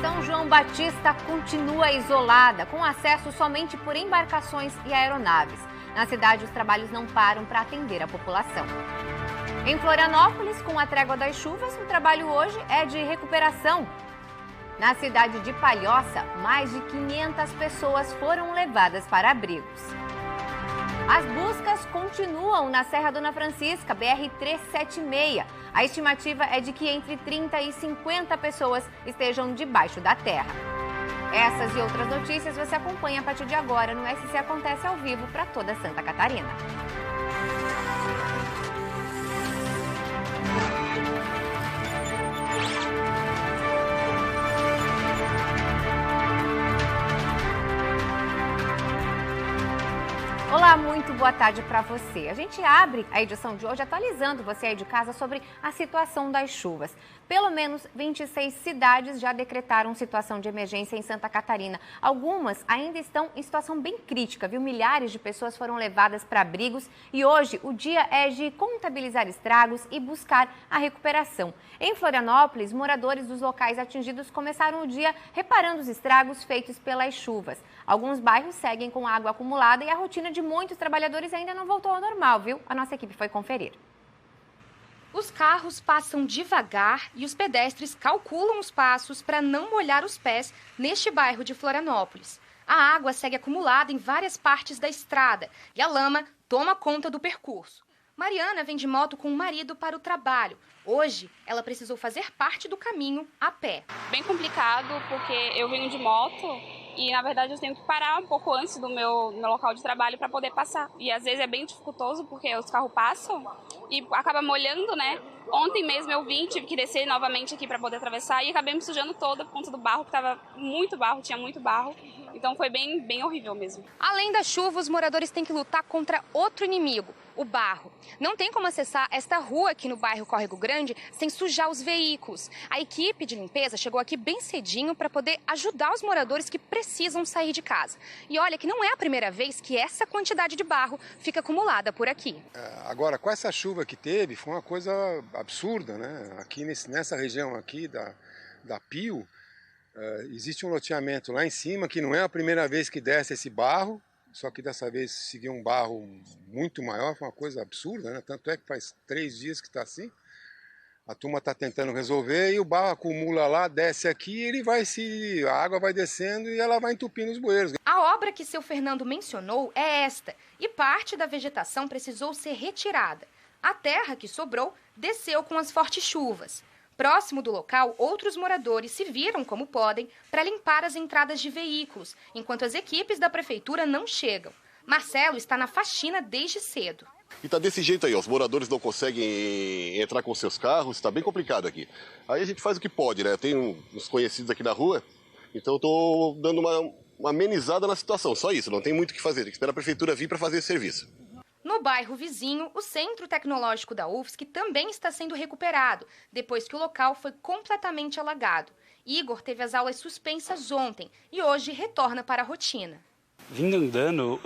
São João Batista continua isolada, com acesso somente por embarcações e aeronaves. Na cidade, os trabalhos não param para atender a população. Em Florianópolis, com a trégua das chuvas, o trabalho hoje é de recuperação. Na cidade de Palhoça, mais de 500 pessoas foram levadas para abrigos. As buscas continuam na Serra Dona Francisca, BR-376. A estimativa é de que entre 30 e 50 pessoas estejam debaixo da terra. Essas e outras notícias você acompanha a partir de agora no SC Acontece ao vivo para toda Santa Catarina. Olá, muito boa tarde para você. A gente abre a edição de hoje atualizando você aí de casa sobre a situação das chuvas. Pelo menos 26 cidades já decretaram situação de emergência em Santa Catarina. Algumas ainda estão em situação bem crítica, viu? Milhares de pessoas foram levadas para abrigos e hoje o dia é de contabilizar estragos e buscar a recuperação. Em Florianópolis, moradores dos locais atingidos começaram o dia reparando os estragos feitos pelas chuvas. Alguns bairros seguem com água acumulada e a rotina de muitos trabalhadores ainda não voltou ao normal, viu? A nossa equipe foi conferir. Os carros passam devagar e os pedestres calculam os passos para não molhar os pés neste bairro de Florianópolis. A água segue acumulada em várias partes da estrada e a lama toma conta do percurso. Mariana vem de moto com o marido para o trabalho. Hoje, ela precisou fazer parte do caminho a pé. Bem complicado, porque eu venho de moto e, na verdade, eu tenho que parar um pouco antes do meu local de trabalho para poder passar. E, às vezes, é bem dificultoso, porque os carros passam e acaba molhando, né? Ontem mesmo eu vim, tive que descer novamente aqui para poder atravessar e acabei me sujando toda por conta do barro, que estava muito barro, tinha muito barro. Então, foi bem horrível mesmo. Além da chuva, os moradores têm que lutar contra outro inimigo, o barro. Não tem como acessar esta rua aqui no bairro Córrego Grande sem sujar os veículos. A equipe de limpeza chegou aqui bem cedinho para poder ajudar os moradores que precisam sair de casa. E olha que não é a primeira vez que essa quantidade de barro fica acumulada por aqui. Agora, com essa chuva que teve, foi uma coisa absurda, né? Aqui nessa região aqui da Pio, existe um loteamento lá em cima que não é a primeira vez que desce esse barro. Só que dessa vez seguiu um barro muito maior, foi uma coisa absurda, né? Tanto é que faz 3 dias que está assim. A turma está tentando resolver e o barro acumula lá, desce aqui, a água vai descendo e ela vai entupindo os bueiros. A obra que seu Fernando mencionou é esta, e parte da vegetação precisou ser retirada. A terra que sobrou desceu com as fortes chuvas. Próximo do local, outros moradores se viram como podem para limpar as entradas de veículos, enquanto as equipes da prefeitura não chegam. Marcelo está na faxina desde cedo. E tá desse jeito aí, ó, os moradores não conseguem entrar com seus carros, está bem complicado aqui. Aí a gente faz o que pode, né? Tem uns conhecidos aqui na rua, então eu tô dando uma amenizada na situação, só isso, não tem muito o que fazer, tem que esperar a prefeitura vir para fazer esse serviço. No bairro vizinho, o Centro Tecnológico da UFSC também está sendo recuperado, depois que o local foi completamente alagado. Igor teve as aulas suspensas ontem e hoje retorna para a rotina. Vindo andando,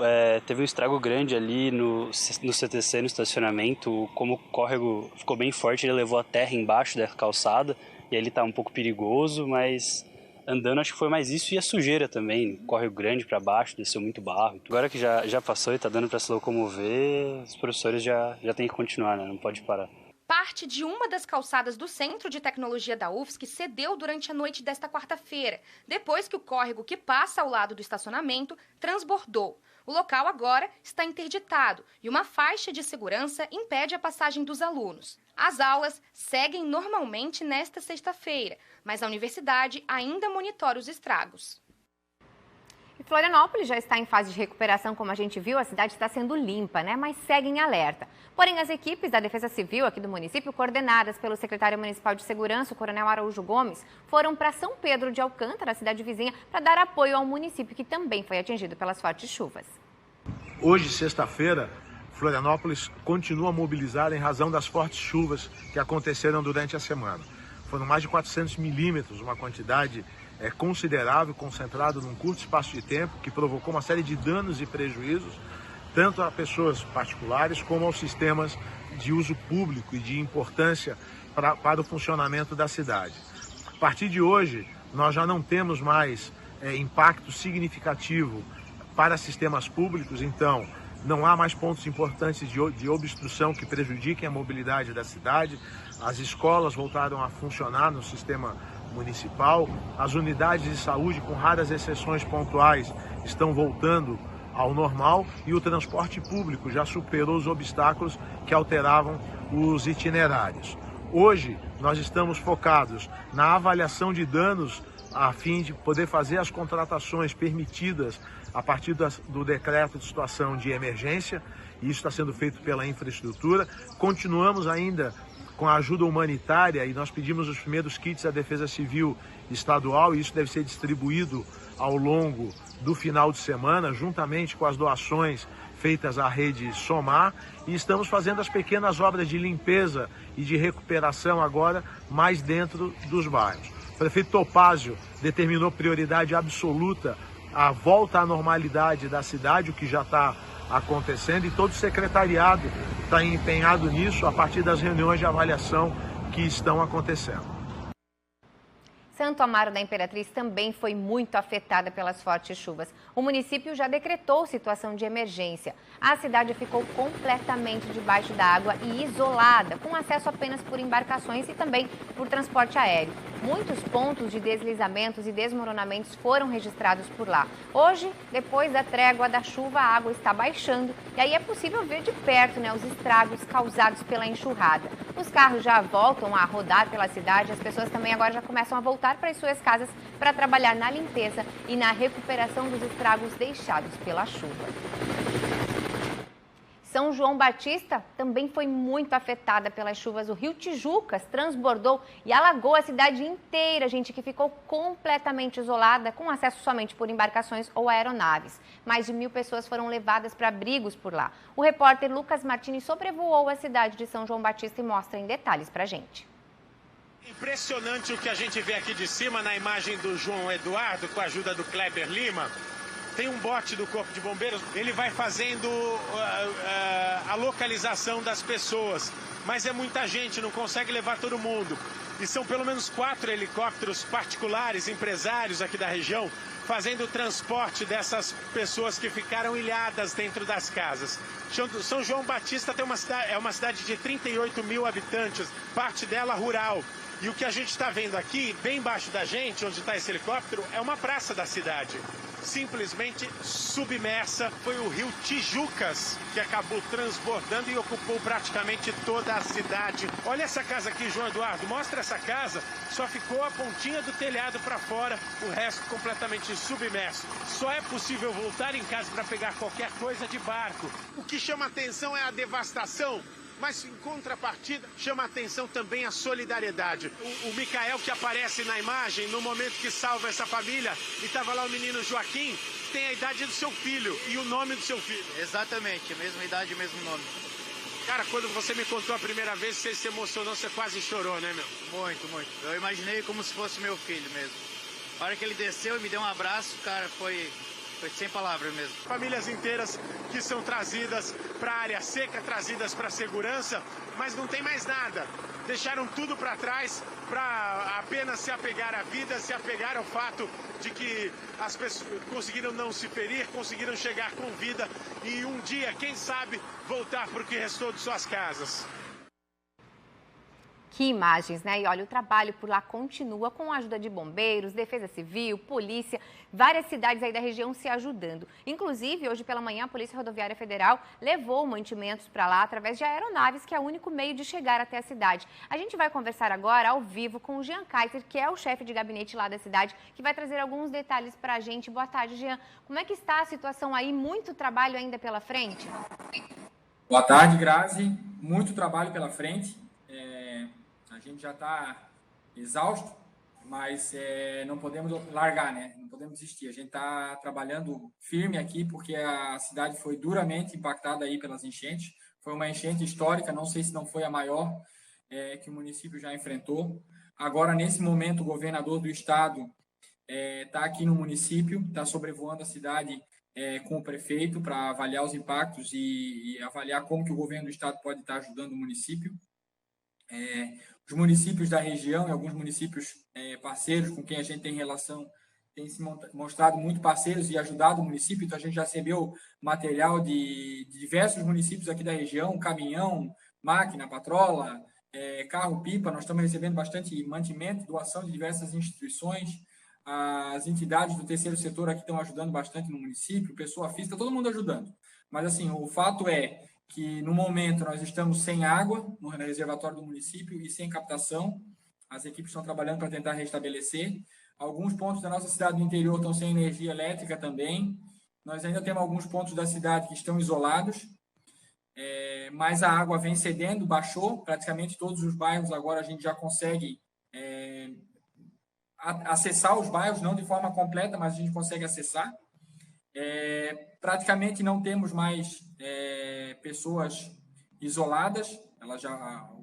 teve um estrago grande ali no CTC, no estacionamento. Como o córrego ficou bem forte, ele levou a terra embaixo da calçada e ali está um pouco perigoso, mas andando acho que foi mais isso e a sujeira também. Córrego grande para baixo, desceu muito barro. Agora que já passou e está dando para se locomover, os professores já têm que continuar, né? Não pode parar. Parte de uma das calçadas do Centro de Tecnologia da UFSC cedeu durante a noite desta quarta-feira, depois que o córrego que passa ao lado do estacionamento transbordou. O local agora está interditado e uma faixa de segurança impede a passagem dos alunos. As aulas seguem normalmente nesta sexta-feira, mas a universidade ainda monitora os estragos. E Florianópolis já está em fase de recuperação, como a gente viu, a cidade está sendo limpa, né? Mas segue em alerta. Porém, as equipes da Defesa Civil aqui do município, coordenadas pelo secretário municipal de segurança, o coronel Araújo Gomes, foram para São Pedro de Alcântara, a cidade vizinha, para dar apoio ao município que também foi atingido pelas fortes chuvas. Hoje, sexta-feira, Florianópolis continua a mobilizar em razão das fortes chuvas que aconteceram durante a semana. Foram mais de 400 milímetros, uma quantidade considerável, concentrado num curto espaço de tempo, que provocou uma série de danos e prejuízos, tanto a pessoas particulares como aos sistemas de uso público e de importância para o funcionamento da cidade. A partir de hoje, nós já não temos mais impacto significativo para sistemas públicos, então não há mais pontos importantes de obstrução que prejudiquem a mobilidade da cidade. As escolas voltaram a funcionar no sistema municipal, as unidades de saúde, com raras exceções pontuais, estão voltando ao normal e o transporte público já superou os obstáculos que alteravam os itinerários. Hoje, nós estamos focados na avaliação de danos a fim de poder fazer as contratações permitidas a partir do decreto de situação de emergência, e isso está sendo feito pela infraestrutura. Continuamos ainda com a ajuda humanitária e nós pedimos os primeiros kits à Defesa Civil Estadual e isso deve ser distribuído ao longo do final de semana, juntamente com as doações feitas à rede Somar, e estamos fazendo as pequenas obras de limpeza e de recuperação agora mais dentro dos bairros. O prefeito Topázio determinou prioridade absoluta à volta à normalidade da cidade, o que já está acontecendo, e todo o secretariado está empenhado nisso a partir das reuniões de avaliação que estão acontecendo. Santo Amaro da Imperatriz também foi muito afetada pelas fortes chuvas. O município já decretou situação de emergência. A cidade ficou completamente debaixo da água e isolada, com acesso apenas por embarcações e também por transporte aéreo. Muitos pontos de deslizamentos e desmoronamentos foram registrados por lá. Hoje, depois da trégua da chuva, a água está baixando e aí é possível ver de perto, os estragos causados pela enxurrada. Os carros já voltam a rodar pela cidade, as pessoas também agora já começam a voltar para as suas casas para trabalhar na limpeza e na recuperação dos estragos deixados pela chuva. São João Batista também foi muito afetada pelas chuvas. O rio Tijucas transbordou e alagou a cidade inteira, gente, que ficou completamente isolada, com acesso somente por embarcações ou aeronaves. Mais de 1.000 pessoas foram levadas para abrigos por lá. O repórter Lucas Martini sobrevoou a cidade de São João Batista e mostra em detalhes para a gente. Impressionante o que a gente vê aqui de cima na imagem do João Eduardo, com a ajuda do Kleber Lima. Tem um bote do Corpo de Bombeiros, ele vai fazendo a localização das pessoas. Mas é muita gente, não consegue levar todo mundo. E são pelo menos 4 helicópteros particulares, empresários aqui da região, fazendo o transporte dessas pessoas que ficaram ilhadas dentro das casas. São João Batista é uma cidade de 38 mil habitantes, parte dela rural. E o que a gente está vendo aqui, bem embaixo da gente, onde está esse helicóptero, é uma praça da cidade. Simplesmente submersa. Foi o rio Tijucas que acabou transbordando e ocupou praticamente toda a cidade. Olha essa casa aqui, João Eduardo, mostra essa casa. Só ficou a pontinha do telhado para fora, o resto completamente submerso. Só é possível voltar em casa para pegar qualquer coisa de barco. O que chama atenção é a devastação. Mas, em contrapartida, chama a atenção também a solidariedade. O Micael, que aparece na imagem, no momento que salva essa família, e estava lá o menino Joaquim, tem a idade do seu filho e o nome do seu filho. Exatamente, a mesma idade e o mesmo nome. Cara, quando você me contou a primeira vez, você se emocionou, você quase chorou, né, meu? Muito, muito. Eu imaginei como se fosse meu filho mesmo. A hora que ele desceu e me deu um abraço, cara, foi sem palavras mesmo. Famílias inteiras que são trazidas para a área seca, trazidas para a segurança, mas não tem mais nada. Deixaram tudo para trás para apenas se apegar à vida, se apegar ao fato de que as pessoas conseguiram não se ferir, conseguiram chegar com vida e um dia, quem sabe, voltar para o que restou de suas casas. Que imagens, né? E olha, o trabalho por lá continua com a ajuda de bombeiros, defesa civil, polícia, várias cidades aí da região se ajudando. Inclusive, hoje pela manhã, a Polícia Rodoviária Federal levou mantimentos para lá através de aeronaves, que é o único meio de chegar até a cidade. A gente vai conversar agora ao vivo com o Jean Kaiser, que é o chefe de gabinete lá da cidade, que vai trazer alguns detalhes para a gente. Boa tarde, Jean. Como é que está a situação aí? Muito trabalho ainda pela frente? Boa tarde, Grazi. Muito trabalho pela frente. A gente já está exausto, mas não podemos largar, né? Não podemos desistir. A gente está trabalhando firme aqui porque a cidade foi duramente impactada aí pelas enchentes. Foi uma enchente histórica, não sei se não foi a maior que o município já enfrentou. Agora, nesse momento, o governador do estado está aqui no município, está sobrevoando a cidade com o prefeito para avaliar os impactos e avaliar como que o governo do estado pode estar ajudando o município. os municípios da região e alguns municípios parceiros com quem a gente tem relação têm se mostrado muito parceiros e ajudado o município. Então, a gente já recebeu material de diversos municípios aqui da região, caminhão, máquina, patrola, carro-pipa. Nós estamos recebendo bastante mantimento, doação de diversas instituições. As entidades do terceiro setor aqui estão ajudando bastante no município, pessoa física, todo mundo ajudando. Mas, assim, o fato é que, no momento, nós estamos sem água no reservatório do município e sem captação. As equipes estão trabalhando para tentar restabelecer. Alguns pontos da nossa cidade do interior estão sem energia elétrica também. Nós ainda temos alguns pontos da cidade que estão isolados, mas a água vem cedendo, baixou. Praticamente todos os bairros agora a gente já consegue acessar os bairros, não de forma completa, mas a gente consegue acessar. Praticamente não temos mais pessoas isoladas,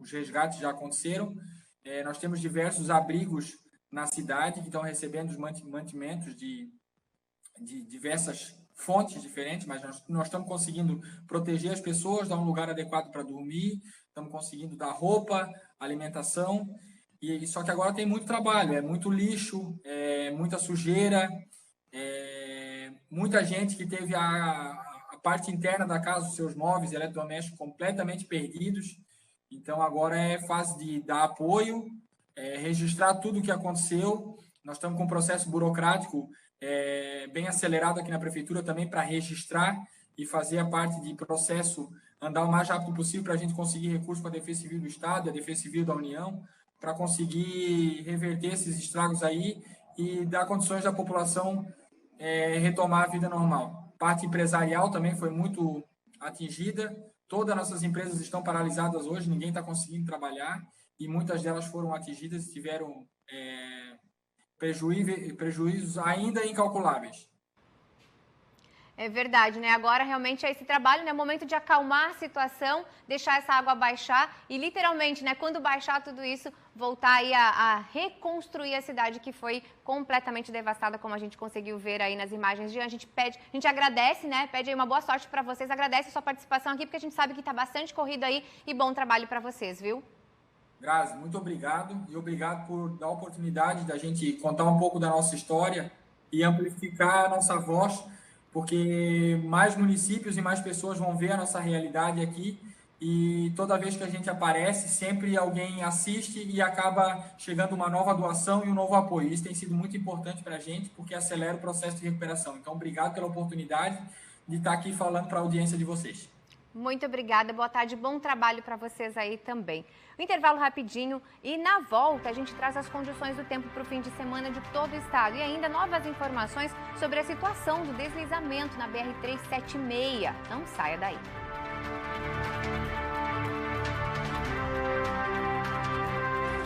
os resgates já aconteceram. Nós temos diversos abrigos na cidade que estão recebendo os mantimentos de diversas fontes diferentes, mas nós estamos conseguindo proteger as pessoas, dar um lugar adequado para dormir, estamos conseguindo dar roupa, alimentação, só que agora tem muito trabalho, muito lixo, muita sujeira, muita gente que teve a parte interna da casa, os seus móveis eletrodomésticos completamente perdidos. Então, agora é fase de dar apoio, registrar tudo o que aconteceu. Nós estamos com um processo burocrático bem acelerado aqui na Prefeitura também para registrar e fazer a parte de processo andar o mais rápido possível para a gente conseguir recursos para a Defesa Civil do Estado e a Defesa Civil da União, para conseguir reverter esses estragos aí e dar condições da população retomar a vida normal. A parte empresarial também foi muito atingida. Todas as nossas empresas estão paralisadas hoje, ninguém está conseguindo trabalhar e muitas delas foram atingidas e tiveram prejuízos ainda incalculáveis. É verdade, né? Agora realmente é esse trabalho, né? Momento de acalmar a situação, deixar essa água baixar e literalmente, né? Quando baixar tudo isso, voltar aí a reconstruir a cidade que foi completamente devastada, como a gente conseguiu ver aí nas imagens de antes. A gente agradece, né? Pede aí uma boa sorte para vocês, agradece a sua participação aqui, porque a gente sabe que está bastante corrido aí e bom trabalho para vocês, viu? Grazi, muito obrigado e obrigado por dar a oportunidade da gente contar um pouco da nossa história e amplificar a nossa voz, porque mais municípios e mais pessoas vão ver a nossa realidade aqui e toda vez que a gente aparece, sempre alguém assiste e acaba chegando uma nova doação e um novo apoio. Isso tem sido muito importante para a gente, porque acelera o processo de recuperação. Então, obrigado pela oportunidade de estar aqui falando para a audiência de vocês. Muito obrigada, boa tarde, bom trabalho para vocês aí também. Um intervalo rapidinho e na volta a gente traz as condições do tempo para o fim de semana de todo o estado e ainda novas informações sobre a situação do deslizamento na BR-376. Não saia daí.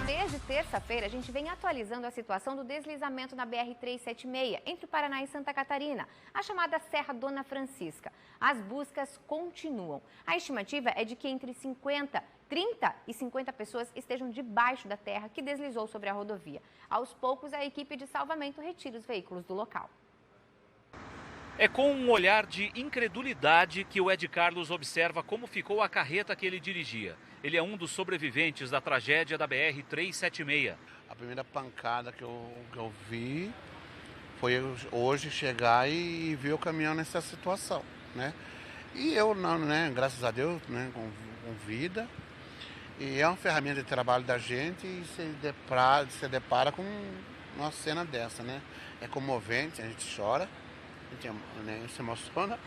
Desde terça-feira, a gente vem atualizando a situação do deslizamento na BR-376, entre o Paraná e Santa Catarina, a chamada Serra Dona Francisca. As buscas continuam. A estimativa é de que entre 30 e 50 pessoas estejam debaixo da terra que deslizou sobre a rodovia. Aos poucos, a equipe de salvamento retira os veículos do local. É com um olhar de incredulidade que o Ed Carlos observa como ficou a carreta que ele dirigia. Ele é um dos sobreviventes da tragédia da BR-376. A primeira pancada que eu vi foi hoje chegar e ver o caminhão nessa situação, né? E eu, não, né, graças a Deus, né, com vida. E é uma ferramenta de trabalho da gente e se depara com uma cena dessa, né? É comovente, a gente chora. A gente, né, se emociona.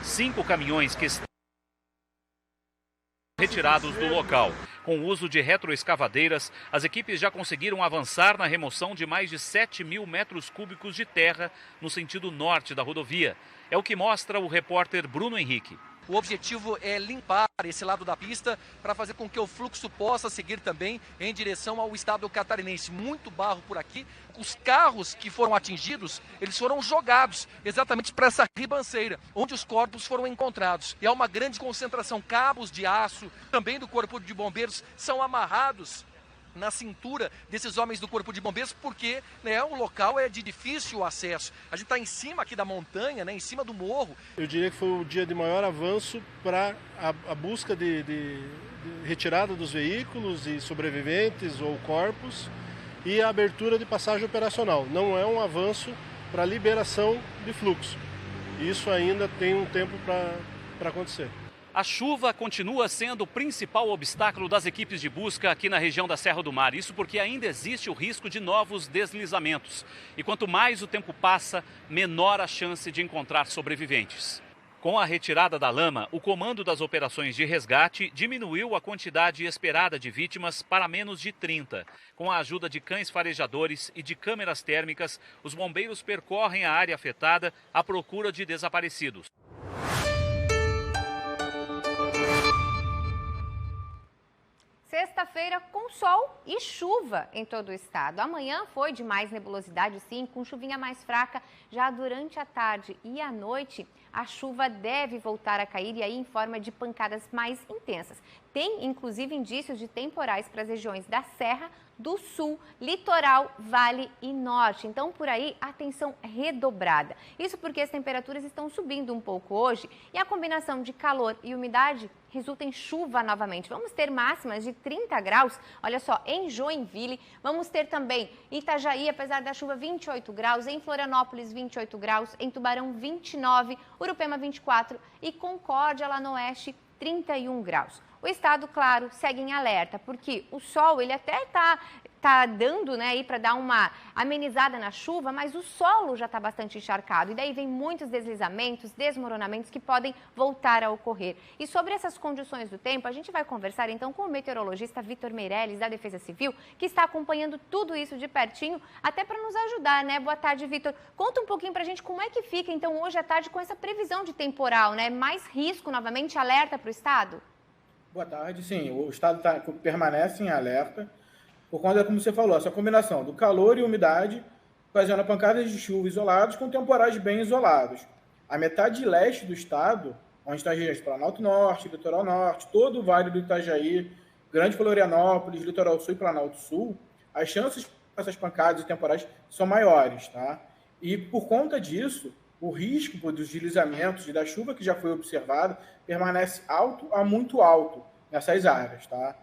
5 caminhões que estão retirados do local. Com o uso de retroescavadeiras, as equipes já conseguiram avançar na remoção de mais de 7.000 metros cúbicos de terra no sentido norte da rodovia. É o que mostra o repórter Bruno Henrique. O objetivo é limpar esse lado da pista para fazer com que o fluxo possa seguir também em direção ao estado catarinense. Muito barro por aqui. Os carros que foram atingidos, eles foram jogados exatamente para essa ribanceira, onde os corpos foram encontrados. E há uma grande concentração. Cabos de aço, também do Corpo de Bombeiros, são amarrados na cintura desses homens do Corpo de Bombeiros, porque, né, o local é de difícil acesso. A gente está em cima aqui da montanha, né, em cima do morro. Eu diria que foi o dia de maior avanço para a busca de retirada dos veículos e sobreviventes ou corpos e a abertura de passagem operacional. Não é um avanço para a liberação de fluxo. Isso ainda tem um tempo para acontecer. A chuva continua sendo o principal obstáculo das equipes de busca aqui na região da Serra do Mar. Isso porque ainda existe o risco de novos deslizamentos. E quanto mais o tempo passa, menor a chance de encontrar sobreviventes. Com a retirada da lama, o comando das operações de resgate diminuiu a quantidade esperada de vítimas para menos de 30. Com a ajuda de cães farejadores e de câmeras térmicas, os bombeiros percorrem a área afetada à procura de desaparecidos. Sexta-feira com sol e chuva em todo o estado. Amanhã foi de mais nebulosidade, sim, com chuvinha mais fraca já durante a tarde e à noite. A chuva deve voltar a cair e aí em forma de pancadas mais intensas. Tem, inclusive, indícios de temporais para as regiões da Serra, do Sul, Litoral, Vale e Norte. Então, por aí, atenção redobrada. Isso porque as temperaturas estão subindo um pouco hoje e a combinação de calor e umidade resulta em chuva novamente. Vamos ter máximas de 30 graus, olha só, em Joinville. Vamos ter também Itajaí, apesar da chuva, 28 graus. Em Florianópolis, 28 graus. Em Tubarão, 29. Urupema, 24. E Concórdia, lá no oeste, 31 graus. O estado, claro, segue em alerta, porque o sol, ele até tá dando, né, aí para dar uma amenizada na chuva, mas o solo já está bastante encharcado e daí vem muitos deslizamentos, desmoronamentos que podem voltar a ocorrer. E sobre essas condições do tempo, a gente vai conversar então com o meteorologista Vitor Meirelles, da Defesa Civil, que está acompanhando tudo isso de pertinho, até para nos ajudar, né? Boa tarde, Vitor. Conta um pouquinho para a gente como é que fica, então, hoje à tarde com essa previsão de temporal, né? Mais risco, novamente, alerta para o estado? Boa tarde, sim. O estado permanece em alerta por conta, como você falou, essa combinação do calor e umidade, ocasionando pancadas de chuva isoladas com temporais bem isolados. A metade leste do estado, onde estão as regiões do Planalto Norte, Litoral Norte, todo o Vale do Itajaí, Grande Florianópolis, Litoral Sul e Planalto Sul, as chances dessas pancadas e temporais são maiores, tá? E por conta disso, o risco dos deslizamentos e da chuva que já foi observado permanece alto a muito alto nessas áreas, tá?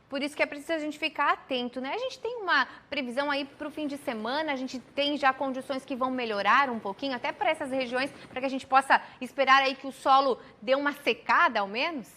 Por isso que é preciso a gente ficar atento, né? A gente tem uma previsão aí para o fim de semana, a gente tem já condições que vão melhorar um pouquinho, até para essas regiões, para que a gente possa esperar aí que o solo dê uma secada, ao menos?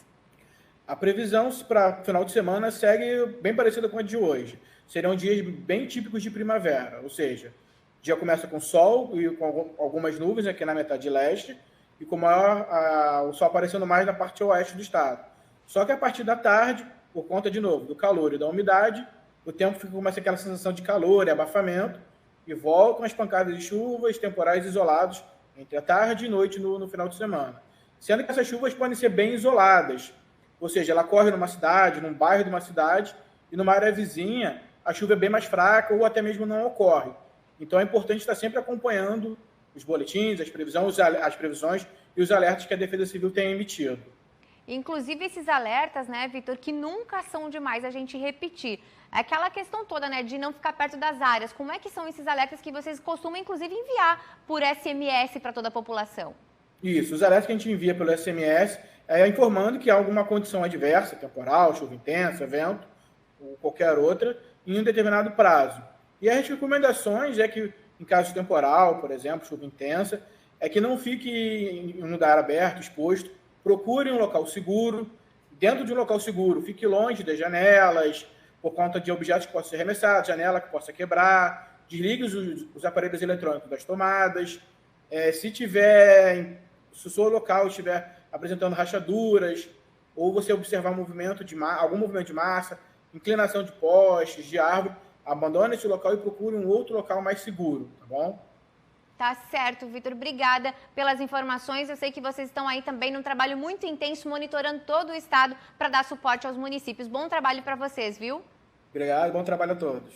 A previsão para final de semana segue bem parecida com a de hoje. Serão dias bem típicos de primavera, ou seja, o dia começa com sol e com algumas nuvens aqui na metade leste e com o sol aparecendo mais na parte oeste do estado. Só que a partir da tarde, por conta, de novo, do calor e da umidade, o tempo começa aquela sensação de calor e abafamento e voltam as pancadas de chuvas, temporais isolados entre a tarde e noite no final de semana. Sendo que essas chuvas podem ser bem isoladas, ou seja, ela corre numa cidade, num bairro de uma cidade e numa área vizinha, a chuva é bem mais fraca ou até mesmo não ocorre. Então é importante estar sempre acompanhando os boletins, as previsões e os alertas que a Defesa Civil tem emitido. Inclusive esses alertas, né, Vitor, que nunca são demais a gente repetir. Aquela questão toda, né, de não ficar perto das áreas. Como é que são esses alertas que vocês costumam, inclusive, enviar por SMS para toda a população? Isso, os alertas que a gente envia pelo SMS é informando que há alguma condição adversa, temporal, chuva intensa, vento, ou qualquer outra, em um determinado prazo. E as recomendações é que, em caso de temporal, por exemplo, chuva intensa, é que não fique em um lugar aberto, exposto, procure um local seguro. Dentro de um local seguro, fique longe das janelas, por conta de objetos que possam ser arremessados, janela que possa quebrar, desligue os aparelhos eletrônicos das tomadas. Se o seu local estiver apresentando rachaduras, ou você observar algum movimento de massa, inclinação de postes, de árvore, abandone esse local e procure um outro local mais seguro, tá bom? Tá certo, Vitor. Obrigada pelas informações. Eu sei que vocês estão aí também num trabalho muito intenso, monitorando todo o estado para dar suporte aos municípios. Bom trabalho para vocês, viu? Obrigado, bom trabalho a todos.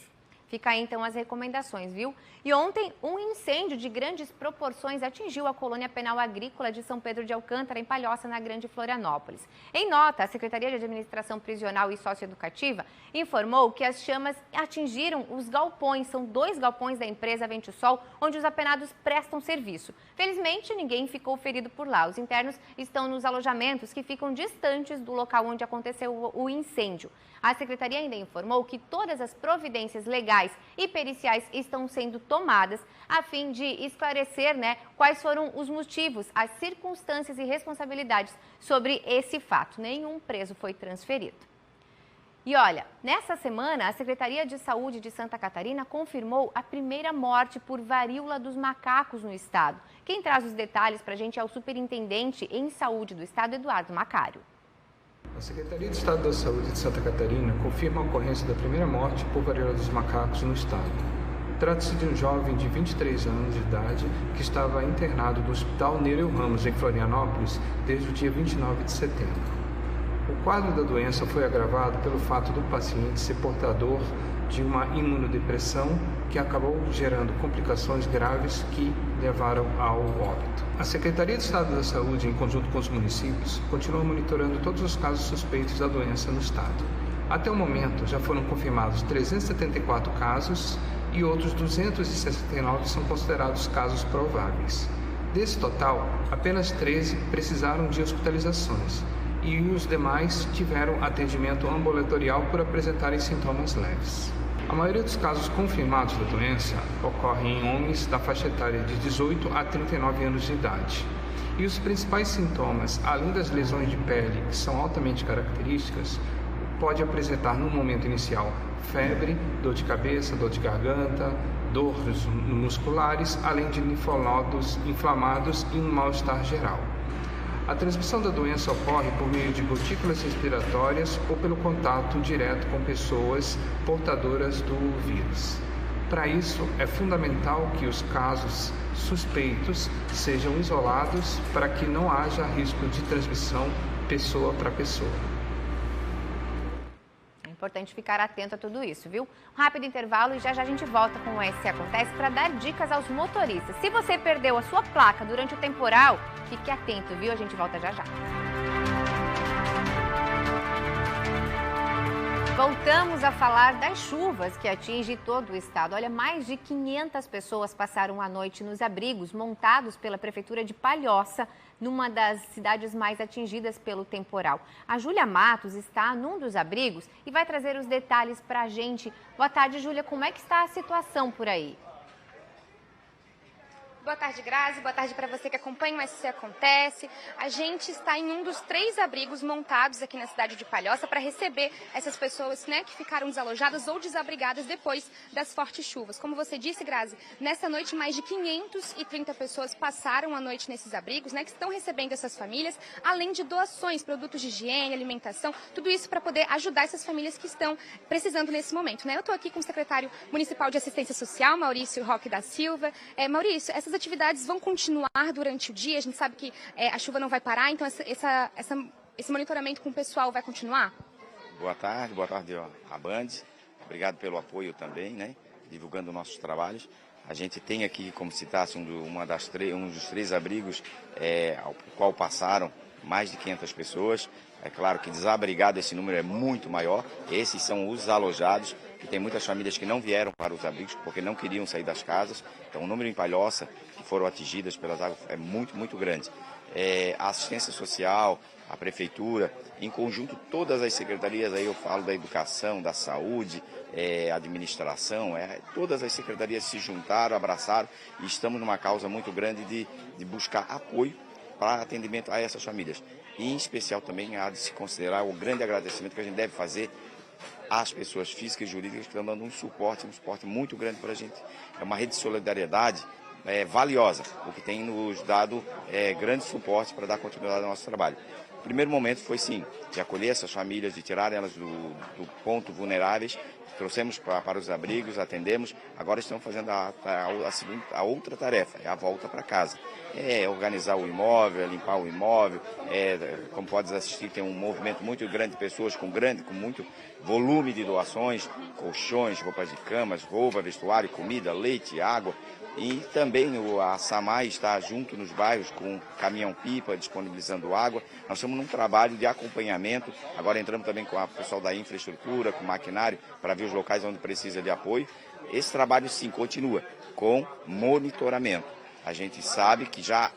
Fica aí, então, as recomendações, viu? E ontem, um incêndio de grandes proporções atingiu a colônia penal agrícola de São Pedro de Alcântara, em Palhoça, na Grande Florianópolis. Em nota, a Secretaria de Administração Prisional e Socioeducativa informou que as chamas atingiram os galpões. São 2 galpões da empresa Ventisol, onde os apenados prestam serviço. Felizmente, ninguém ficou ferido por lá. Os internos estão nos alojamentos que ficam distantes do local onde aconteceu o incêndio. A Secretaria ainda informou que todas as providências legais e periciais estão sendo tomadas a fim de esclarecer, quais foram os motivos, as circunstâncias e responsabilidades sobre esse fato. Nenhum preso foi transferido. E olha, nessa semana, a Secretaria de Saúde de Santa Catarina confirmou a primeira morte por varíola dos macacos no estado. Quem traz os detalhes para a gente é o superintendente em saúde do estado, Eduardo Macário. A Secretaria de Estado da Saúde de Santa Catarina confirma a ocorrência da primeira morte por varíola dos macacos no estado. Trata-se de um jovem de 23 anos de idade que estava internado no Hospital Nereu Ramos, em Florianópolis, desde o dia 29 de setembro. O quadro da doença foi agravado pelo fato do paciente ser portador de uma imunodepressão que acabou gerando complicações graves que levaram ao óbito. A Secretaria de Estado da Saúde, em conjunto com os municípios, continua monitorando todos os casos suspeitos da doença no estado. Até o momento, já foram confirmados 374 casos e outros 269 são considerados casos prováveis. Desse total, apenas 13 precisaram de hospitalizações e os demais tiveram atendimento ambulatorial por apresentarem sintomas leves. A maioria dos casos confirmados da doença ocorrem em homens da faixa etária de 18 a 39 anos de idade. E os principais sintomas, além das lesões de pele, que são altamente características, pode apresentar no momento inicial febre, dor de cabeça, dor de garganta, dores musculares, além de linfonodos inflamados e um mal-estar geral. A transmissão da doença ocorre por meio de gotículas respiratórias ou pelo contato direto com pessoas portadoras do vírus. Para isso, é fundamental que os casos suspeitos sejam isolados para que não haja risco de transmissão pessoa para pessoa. Importante ficar atento a tudo isso, viu? Um rápido intervalo e já a gente volta com o SC Acontece para dar dicas aos motoristas. Se você perdeu a sua placa durante o temporal, fique atento, viu? A gente volta já. Voltamos a falar das chuvas que atingem todo o estado. Olha, mais de 500 pessoas passaram a noite nos abrigos montados pela Prefeitura de Palhoça, numa das cidades mais atingidas pelo temporal. A Júlia Matos está num dos abrigos e vai trazer os detalhes para a gente. Boa tarde, Júlia. Como é que está a situação por aí? Boa tarde, Grazi. Boa tarde para você que acompanha o SC Acontece. A gente está em um dos 3 abrigos montados aqui na cidade de Palhoça para receber essas pessoas, que ficaram desalojadas ou desabrigadas depois das fortes chuvas. Como você disse, Grazi, nessa noite mais de 530 pessoas passaram a noite nesses abrigos, que estão recebendo essas famílias, além de doações, produtos de higiene, alimentação, tudo isso para poder ajudar essas famílias que estão precisando nesse momento. Eu estou aqui com o secretário municipal de Assistência Social, Maurício Roque da Silva. Maurício, essas atividades vão continuar durante o dia? A gente sabe que a chuva não vai parar, então esse monitoramento com o pessoal vai continuar? Boa tarde à Band. Obrigado pelo apoio também, divulgando nossos trabalhos. A gente tem aqui, como citasse, um dos 3 abrigos ao qual passaram mais de 500 pessoas. É claro que desabrigado esse número é muito maior. Esses são os alojados, que tem muitas famílias que não vieram para os abrigos porque não queriam sair das casas. Então o número em Palhoça que foram atingidas pelas águas é muito, muito grande. A assistência social, a prefeitura, em conjunto todas as secretarias, aí eu falo da educação, da saúde, administração, todas as secretarias se juntaram, abraçaram e estamos numa causa muito grande de buscar apoio para atendimento a essas famílias. E, em especial, também há de se considerar o grande agradecimento que a gente deve fazer às pessoas físicas e jurídicas que estão dando um suporte muito grande para a gente. É uma rede de solidariedade valiosa, o que tem nos dado grande suporte para dar continuidade ao nosso trabalho. O primeiro momento foi, sim, de acolher essas famílias, de tirar elas do ponto vulneráveis trouxemos para os abrigos, atendemos, agora estamos fazendo a outra tarefa, é a volta para casa. É organizar o imóvel, limpar o imóvel, como podes assistir, tem um movimento muito grande de pessoas com muito volume de doações, colchões, roupas de camas, roupa, vestuário, comida, leite, água. E também a SAMAI está junto nos bairros com caminhão-pipa, disponibilizando água. Nós estamos num trabalho de acompanhamento, agora entramos também com o pessoal da infraestrutura, com maquinário, para ver os locais onde precisa de apoio. Esse trabalho sim continua com monitoramento. A gente sabe que já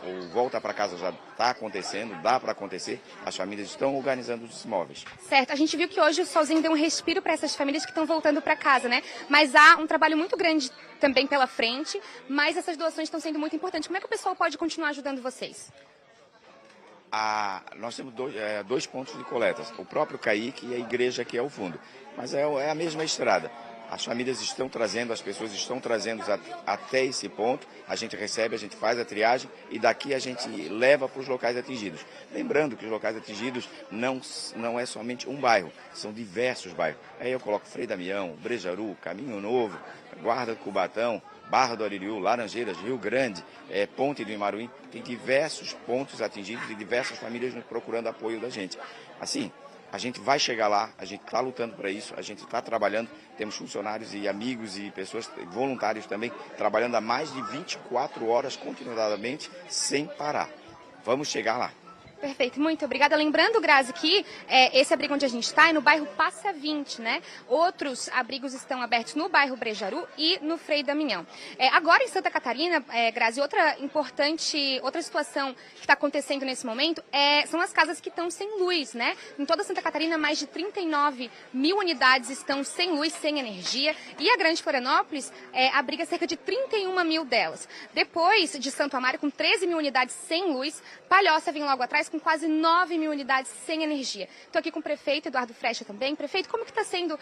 o volta para casa já está acontecendo, dá para acontecer, as famílias estão organizando os imóveis. Certo, a gente viu que hoje o solzinho deu um respiro para essas famílias que estão voltando para casa, né? Mas há um trabalho muito grande também pela frente, mas essas doações estão sendo muito importantes. Como é que o pessoal pode continuar ajudando vocês? Nós temos dois pontos de coletas, o próprio CAIC e a igreja que é o fundo, mas é a mesma estrada. As famílias estão trazendo, as pessoas estão trazendo até esse ponto, a gente recebe, a gente faz a triagem e daqui a gente leva para os locais atingidos. Lembrando que os locais atingidos não é somente um bairro, são diversos bairros. Aí eu coloco Frei Damião, Brejaru, Caminho Novo, Guarda do Cubatão, Barra do Aririú, Laranjeiras, Rio Grande, Ponte do Imaruim, tem diversos pontos atingidos e diversas famílias procurando apoio da gente. Assim, a gente vai chegar lá, a gente está lutando para isso, a gente está trabalhando, temos funcionários e amigos e pessoas, voluntários também, trabalhando há mais de 24 horas continuadamente, sem parar. Vamos chegar lá. Perfeito, muito obrigada. Lembrando, Grazi, que esse abrigo onde a gente está é no bairro Passa 20, né? Outros abrigos estão abertos no bairro Brejaru e no Frei Damião. Agora em Santa Catarina, Grazi, outra situação que está acontecendo nesse momento são as casas que estão sem luz, né? Em toda Santa Catarina, mais de 39 mil unidades estão sem luz, sem energia, e a Grande Florianópolis abriga cerca de 31 mil delas. Depois de Santo Amaro, com 13 mil unidades sem luz, Palhoça vem logo atrás com quase 9 mil unidades sem energia. Estou aqui com o prefeito Eduardo Frecha também. Prefeito, como que está sendo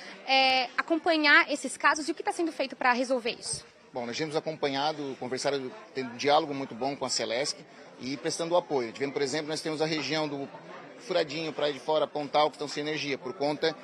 acompanhar esses casos e o que está sendo feito para resolver isso? Bom, nós temos acompanhado, conversado, tendo um diálogo muito bom com a Celesc e prestando apoio. Tivemos, por exemplo, nós temos a região do Furadinho, Praia de Fora, Pontal, que estão sem energia por conta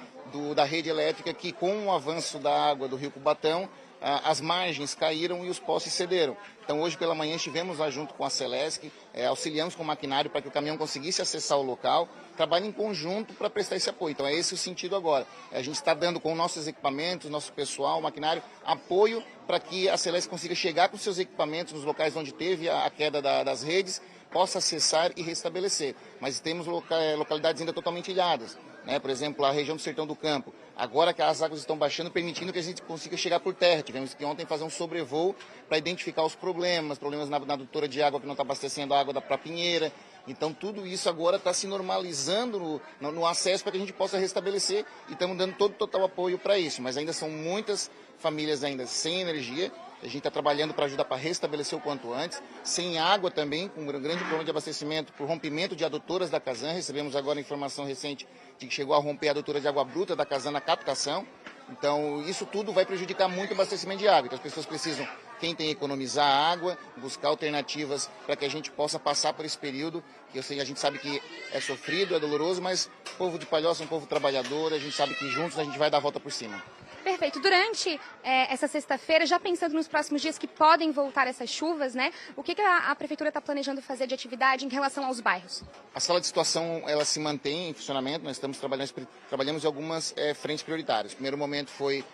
da rede elétrica que, com o avanço da água do Rio Cubatão, as margens caíram e os postes cederam. Então, hoje pela manhã estivemos lá junto com a Celesc, auxiliamos com o maquinário para que o caminhão conseguisse acessar o local, trabalha em conjunto para prestar esse apoio. Então, é esse o sentido agora. A gente está dando com nossos equipamentos, nosso pessoal, o maquinário, apoio para que a Celesc consiga chegar com seus equipamentos nos locais onde teve a queda das redes, possa acessar e restabelecer. Mas temos localidades ainda totalmente ilhadas. Por exemplo, a região do Sertão do Campo. Agora que as águas estão baixando, permitindo que a gente consiga chegar por terra. Tivemos que ontem fazer um sobrevoo para identificar os problemas na adutora de água que não está abastecendo a água para a Pinheira. Então, tudo isso agora está se normalizando no acesso para que a gente possa restabelecer e estamos dando todo o total apoio para isso. Mas ainda são muitas famílias ainda sem energia. A gente está trabalhando para ajudar para restabelecer o quanto antes. Sem água também, com um grande problema de abastecimento por rompimento de adutoras da Casan. Recebemos agora informação recente de que chegou a romper a adutora de água bruta da Casan na captação. Então, isso tudo vai prejudicar muito o abastecimento de água. Então, as pessoas precisam, quem tem, economizar água, buscar alternativas para que a gente possa passar por esse período, que a gente sabe que é sofrido, é doloroso, mas o povo de Palhoça é um povo trabalhador, a gente sabe que juntos a gente vai dar a volta por cima. Perfeito. Durante essa sexta-feira, já pensando nos próximos dias que podem voltar essas chuvas, né? O que a Prefeitura está planejando fazer de atividade em relação aos bairros? A sala de situação, ela se mantém em funcionamento. Nós trabalhamos em algumas frentes prioritárias. O primeiro momento foi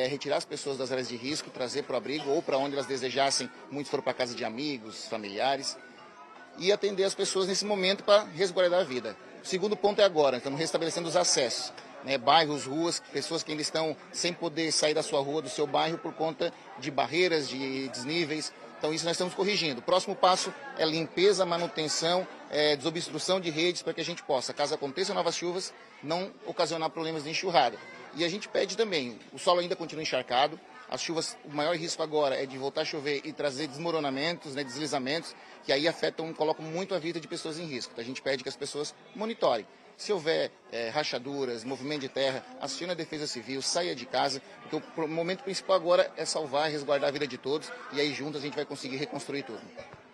retirar as pessoas das áreas de risco, trazer para o abrigo ou para onde elas desejassem. Muitos foram para casa de amigos, familiares. E atender as pessoas nesse momento para resguardar a vida. O segundo ponto é agora, estamos restabelecendo os acessos. Bairros, ruas, pessoas que ainda estão sem poder sair da sua rua, do seu bairro, por conta de barreiras, de desníveis. Então, isso nós estamos corrigindo. O próximo passo é limpeza, manutenção, desobstrução de redes, para que a gente possa, caso aconteçam novas chuvas, não ocasionar problemas de enxurrada. E a gente pede também, o solo ainda continua encharcado, as chuvas, o maior risco agora é de voltar a chover e trazer desmoronamentos, deslizamentos, que aí colocam muito a vida de pessoas em risco. Então, a gente pede que as pessoas monitorem. Se houver rachaduras, movimento de terra, acione a Defesa Civil, saia de casa, porque o momento principal agora é salvar e resguardar a vida de todos, e aí juntos a gente vai conseguir reconstruir tudo.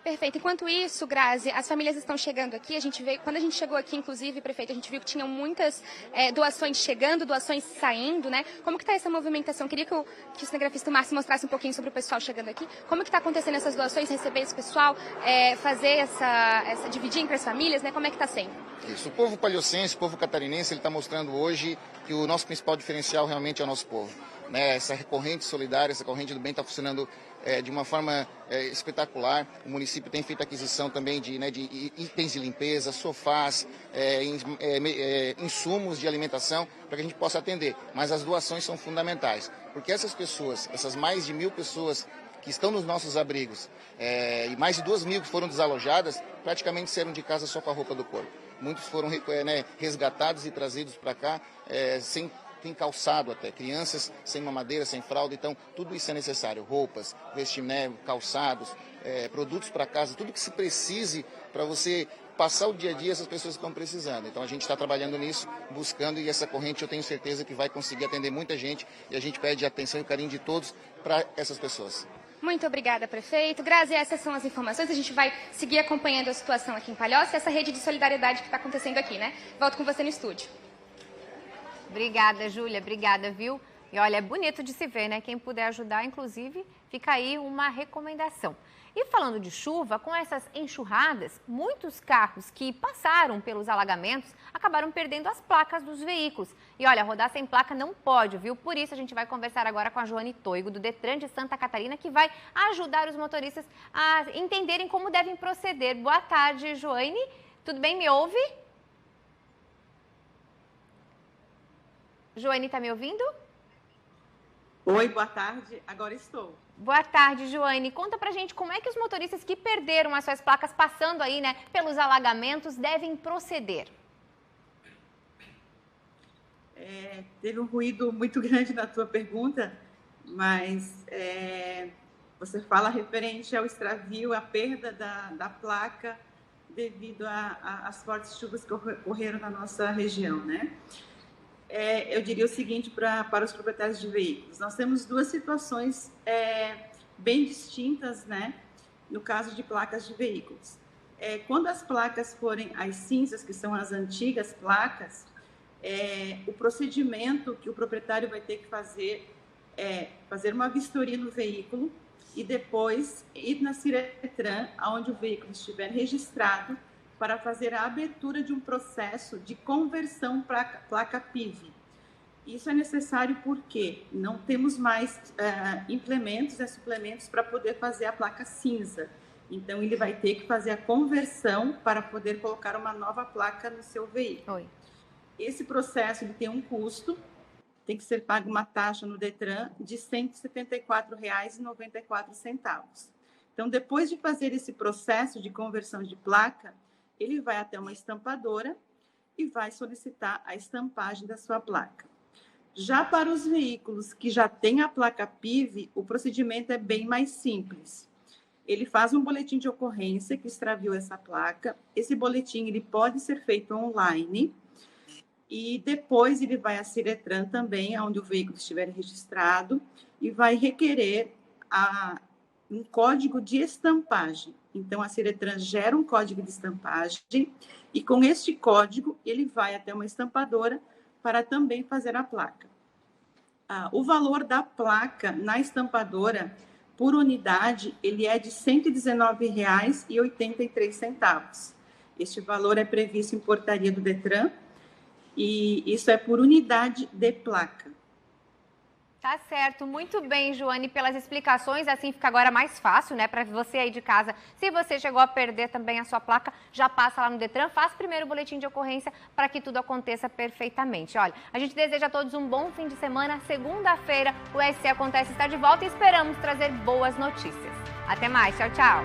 Perfeito. Enquanto isso, Grazi, as famílias estão chegando aqui. A gente veio, quando a gente chegou aqui, inclusive, prefeito, a gente viu que tinham muitas doações chegando, doações saindo, né? Como que está essa movimentação? Queria que o cinegrafista Márcio mostrasse um pouquinho sobre o pessoal chegando aqui. Como que está acontecendo essas doações, receber esse pessoal, fazer dividir entre as famílias, né? Como é que está sendo? Isso. O povo palhocense, o povo catarinense, ele está mostrando hoje que o nosso principal diferencial realmente é o nosso povo. Né? Essa corrente solidária, essa corrente do bem está funcionando de uma forma espetacular. O município tem feito aquisição também de itens de limpeza, sofás, insumos de alimentação para que a gente possa atender. Mas as doações são fundamentais, porque essas pessoas, essas mais de 1.000 pessoas que estão nos nossos abrigos e mais de 2.000 que foram desalojadas, praticamente saíram de casa só com a roupa do corpo. Muitos foram resgatados e trazidos para cá sem calçado até, crianças sem mamadeira, sem fralda, então tudo isso é necessário, roupas, vestimento, calçados, produtos para casa, tudo que se precise para você passar o dia a dia, essas pessoas estão precisando. Então a gente está trabalhando nisso, buscando, e essa corrente eu tenho certeza que vai conseguir atender muita gente, e a gente pede a atenção e o carinho de todos para essas pessoas. Muito obrigada, prefeito. Grazi, essas são as informações. A gente vai seguir acompanhando a situação aqui em Palhoça e essa rede de solidariedade que está acontecendo aqui, né? Volto com você no estúdio. Obrigada, Júlia. Obrigada, viu? E olha, é bonito de se ver, né? Quem puder ajudar, inclusive, fica aí uma recomendação. E falando de chuva, com essas enxurradas, muitos carros que passaram pelos alagamentos acabaram perdendo as placas dos veículos. E olha, rodar sem placa não pode, viu? Por isso a gente vai conversar agora com a Joane Toigo, do Detran de Santa Catarina, que vai ajudar os motoristas a entenderem como devem proceder. Boa tarde, Joane. Tudo bem? Me ouve? Joane, está me ouvindo? Oi, boa tarde. Agora estou. Boa tarde, Joane. Conta pra gente como é que os motoristas que perderam as suas placas passando aí, né, pelos alagamentos devem proceder. Teve um ruído muito grande na tua pergunta, mas você fala referente ao extravio, à perda da placa devido às fortes chuvas que ocorreram na nossa região, né? Eu diria o seguinte para os proprietários de veículos. Nós temos duas situações bem distintas, né, no caso de placas de veículos. Quando as placas forem as cinzas, que são as antigas placas, o procedimento que o proprietário vai ter que fazer é fazer uma vistoria no veículo e depois ir na Ciretran, onde o veículo estiver registrado, para fazer a abertura de um processo de conversão para placa PIV. Isso é necessário porque não temos mais implementos, suplementos para poder fazer a placa cinza. Então, ele vai ter que fazer a conversão para poder colocar uma nova placa no seu veículo. Oi. Esse processo ele tem um custo, tem que ser paga uma taxa no Detran de R$ 174,94. Então, depois de fazer esse processo de conversão de placa, ele vai até uma estampadora e vai solicitar a estampagem da sua placa. Já para os veículos que já têm a placa PIV, o procedimento é bem mais simples. Ele faz um boletim de ocorrência que extraviou essa placa. Esse boletim ele pode ser feito online e depois ele vai à Ciretran também, onde o veículo estiver registrado, e vai requerer um código de estampagem. Então, a Ciretran gera um código de estampagem e, com este código, ele vai até uma estampadora para também fazer a placa. O valor da placa na estampadora, por unidade, ele é de R$ 119,83. Este valor é previsto em portaria do Detran e isso é por unidade de placa. Tá certo, muito bem, Joane, pelas explicações, assim fica agora mais fácil, né, para você aí de casa. Se você chegou a perder também a sua placa, já passa lá no Detran, faz primeiro o boletim de ocorrência para que tudo aconteça perfeitamente. Olha, a gente deseja a todos um bom fim de semana. Segunda-feira o SC Acontece está de volta e esperamos trazer boas notícias. Até mais, tchau, tchau.